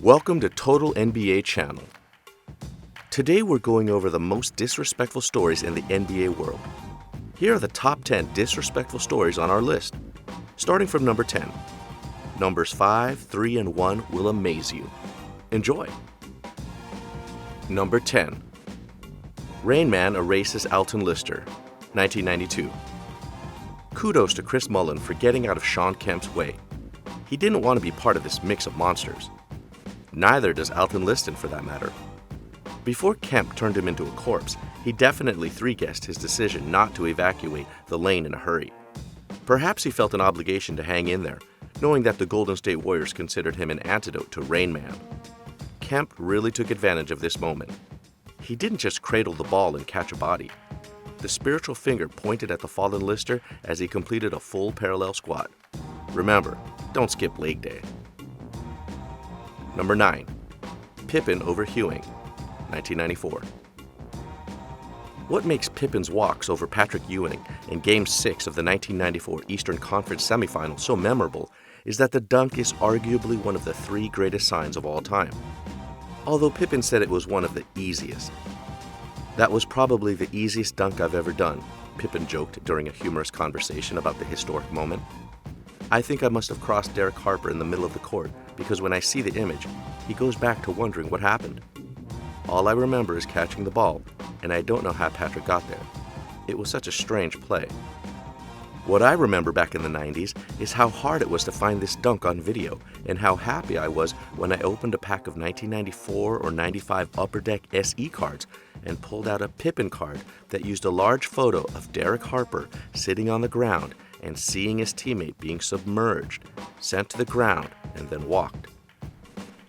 Welcome to Total NBA Channel. Today we're going over the most disrespectful stories in the NBA world. Here are the top 10 disrespectful stories on our list. Starting from number 10. Numbers 5, 3, and 1 will amaze you. Enjoy. Number 10. Rain Man erases Alton Lister, 1992. Kudos to Chris Mullin for getting out of Shawn Kemp's way. He didn't want to be part of this mix of monsters. Neither does Alton Liston for that matter. Before Kemp turned him into a corpse, he definitely three-guessed his decision not to evacuate the lane in a hurry. Perhaps he felt an obligation to hang in there, knowing that the Golden State Warriors considered him an antidote to Rain Man. Kemp really took advantage of this moment. He didn't just cradle the ball and catch a body. The spiritual finger pointed at the fallen Lister as he completed a full parallel squat. Remember, don't skip leg day. Number 9. Pippen over Ewing, 1994. What makes Pippen's walks over Patrick Ewing in Game 6 of the 1994 Eastern Conference semifinal so memorable is that the dunk is arguably one of the 3 greatest signs of all time. Although Pippen said it was one of the easiest. That was probably the easiest dunk I've ever done, Pippen joked during a humorous conversation about the historic moment. I think I must have crossed Derek Harper in the middle of the court because when I see the image, he goes back to wondering what happened. All I remember is catching the ball, and I don't know how Patrick got there. It was such a strange play. What I remember back in the 90s is how hard it was to find this dunk on video and how happy I was when I opened a pack of 1994 or 95 Upper Deck SE cards and pulled out a Pippen card that used a large photo of Derek Harper sitting on the ground and seeing his teammate being submerged, sent to the ground, and then walked.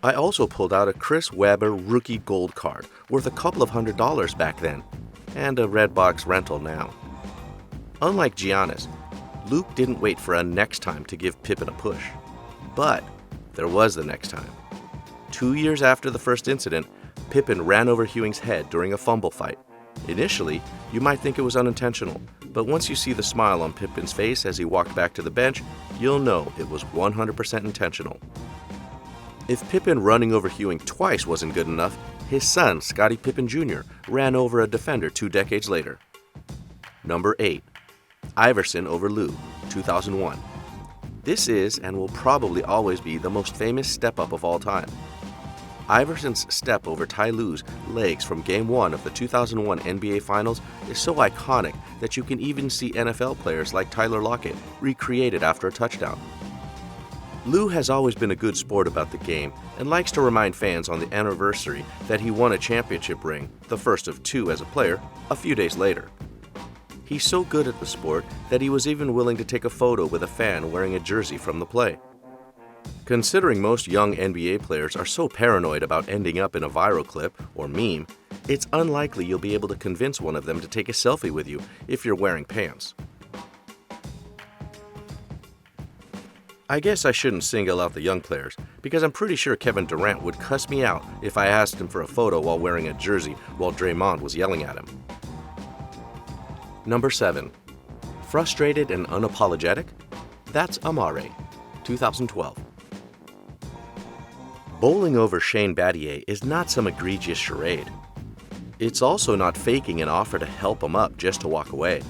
I also pulled out a Chris Webber rookie gold card worth a couple of $100 back then, and a Redbox rental now. Unlike Giannis, Luke didn't wait for a next time to give Pippen a push. But there was the next time. 2 years after the first incident, Pippen ran over Ewing's head during a fumble fight. Initially, you might think it was unintentional, but once you see the smile on Pippen's face as he walked back to the bench, you'll know it was 100% intentional. If Pippen running over Ewing twice wasn't good enough, his son, Scottie Pippen Jr., ran over a defender 2 decades later. Number 8. Iverson over Lue, 2001. This is and will probably always be the most famous step-up of all time. Iverson's step over Ty Lue's legs from Game 1 of the 2001 NBA Finals is so iconic that you can even see NFL players like Tyler Lockett recreate it after a touchdown. Lue has always been a good sport about the game and likes to remind fans on the anniversary that he won a championship ring, the first of 2 as a player, a few days later. He's so good at the sport that he was even willing to take a photo with a fan wearing a jersey from the play. Considering most young NBA players are so paranoid about ending up in a viral clip or meme, it's unlikely you'll be able to convince one of them to take a selfie with you if you're wearing pants. I guess I shouldn't single out the young players, because I'm pretty sure Kevin Durant would cuss me out if I asked him for a photo while wearing a jersey while DRAYMOND was yelling at him. Number 7. Frustrated and unapologetic? That's Amare, 2012. Bowling over Shane Battier is not some egregious charade. It's also not faking an offer to help him up just to walk away.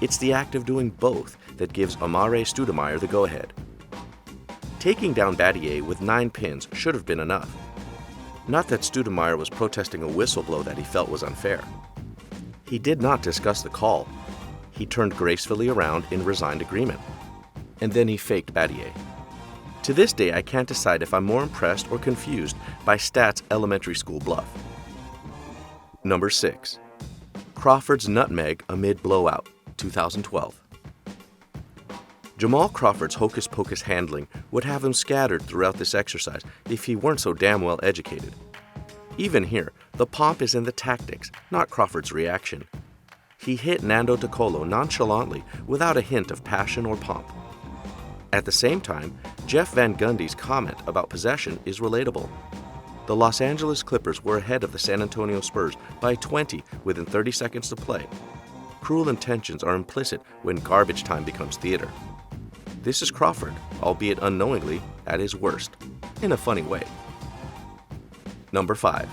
It's the act of doing both that gives Amare Stoudemire the go-ahead. Taking down Battier with 9 pins should have been enough. Not that Stoudemire was protesting a whistle blow that he felt was unfair. He did not discuss the call. He turned gracefully around in resigned agreement. And then he faked Battier. To this day, I can't decide if I'm more impressed or confused by Stat's elementary school bluff. Number 6. Crawford's nutmeg amid blowout, 2012. Jamal Crawford's hocus-pocus handling would have him scattered throughout this exercise if he weren't so damn well educated. Even here, the pomp is in the tactics, not Crawford's reaction. He hit Nando De Colo nonchalantly without a hint of passion or pomp. At the same time, Jeff Van Gundy's comment about possession is relatable. The Los Angeles Clippers were ahead of the San Antonio Spurs by 20 within 30 seconds to play. Cruel intentions are implicit when garbage time becomes theater. This is Crawford, albeit unknowingly, at his worst, in a funny way. Number 5.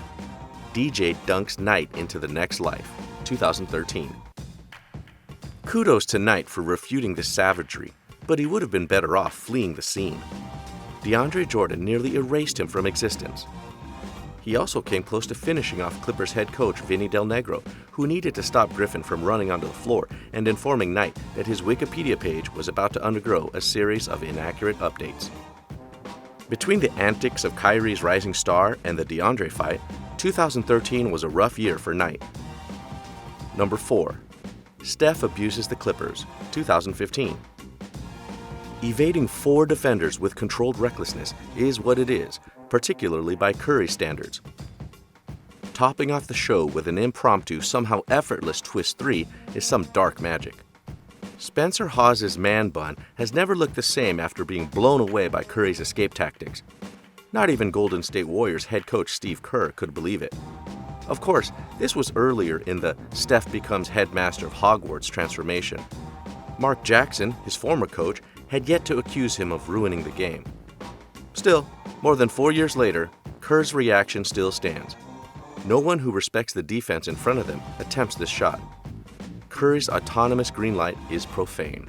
DJ dunks Knight into the next life, 2013. Kudos to Knight for refuting this savagery, but he would have been better off fleeing the scene. DeAndre Jordan nearly erased him from existence. He also came close to finishing off Clippers head coach Vinny Del Negro, who needed to stop Griffin from running onto the floor and informing Knight that his Wikipedia page was about to undergo a series of inaccurate updates. Between the antics of Kyrie's rising star and the DeAndre fight, 2013 was a rough year for Knight. Number 4. Steph abuses the Clippers, 2015. Evading 4 defenders with controlled recklessness is what it is, particularly by Curry standards. Topping off the show with an impromptu, somehow effortless twist 3 is some dark magic. Spencer Hawes' man bun has never looked the same after being blown away by Curry's escape tactics. Not even Golden State Warriors head coach Steve Kerr could believe it. Of course, this was earlier in the Steph becomes headmaster of Hogwarts transformation. Mark Jackson, his former coach, had yet to accuse him of ruining the game. Still, more than 4 years later, Kerr's reaction still stands. No one who respects the defense in front of them attempts this shot. Curry's autonomous green light is profane.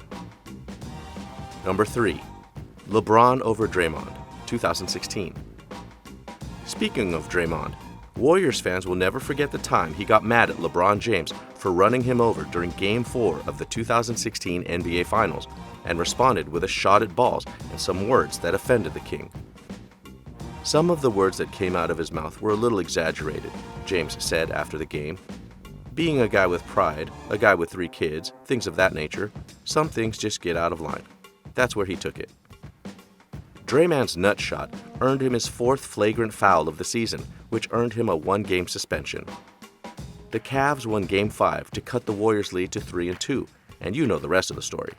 Number 3. LeBron over Draymond, 2016. Speaking of Draymond, Warriors fans will never forget the time he got mad at LeBron James for running him over during Game 4 of the 2016 NBA Finals and responded with a shot at balls and some words that offended the king. Some of the words that came out of his mouth were a little exaggerated, James said after the game. Being a guy with pride, a guy with 3 kids, things of that nature, some things just get out of line. That's where he took it. Draymond's nut shot earned him his 4th flagrant foul of the season, which earned him a 1-game suspension. The Cavs won Game 5 to cut the Warriors' lead to 3-2, and you know the rest of the story.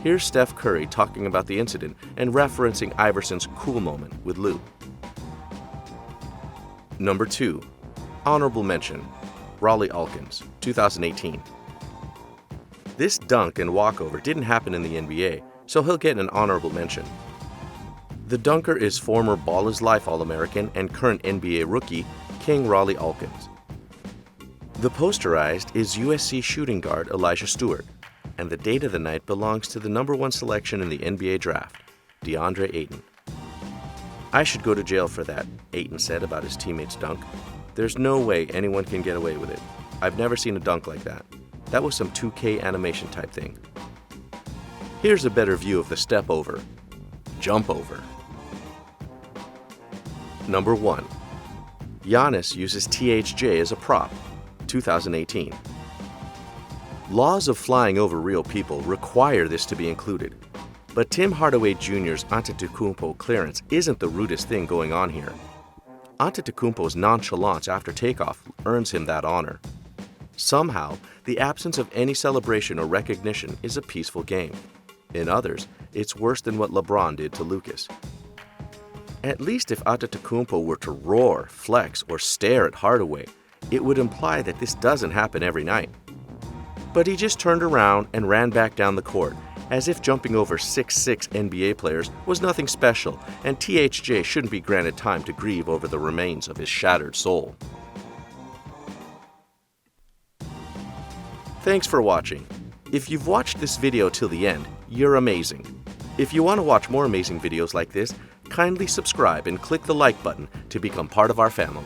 Here's Steph Curry talking about the incident and referencing Iverson's cool moment with Lou. Number 2. Honorable mention. Rawle Alkins, 2018. This dunk and walkover didn't happen in the NBA, so he'll get an honorable mention. The dunker is former Ball is Life All-American and current NBA rookie King Rawle Alkins. The posterized is USC shooting guard Elijah Stewart, and the date of the night belongs to the number 1 selection in the NBA draft, DeAndre Ayton. I should go to jail for that, Ayton said about his teammate's dunk. There's no way anyone can get away with it. I've never seen a dunk like that. That was some 2K animation type thing. Here's a better view of the step over. Jump over. Number 1. Giannis uses THJ as a prop, 2018. Laws of flying over real people require this to be included, but Tim Hardaway Jr.'s Antetokounmpo clearance isn't the rudest thing going on here. Antetokounmpo's nonchalance after takeoff earns him that honor. Somehow, the absence of any celebration or recognition is a peaceful game. In others, it's worse than what LeBron did to Lucas. At least if Antetokounmpo were to roar, flex, or stare at Hardaway, it would imply that this doesn't happen every night. But he just turned around and ran back down the court, as if jumping over 6'6" NBA players was nothing special, and THJ shouldn't be granted time to grieve over the remains of his shattered soul. Thanks for watching. If you've watched this video till the end, you're amazing. If you want to watch more amazing videos like this, kindly subscribe and click the like button to become part of our family.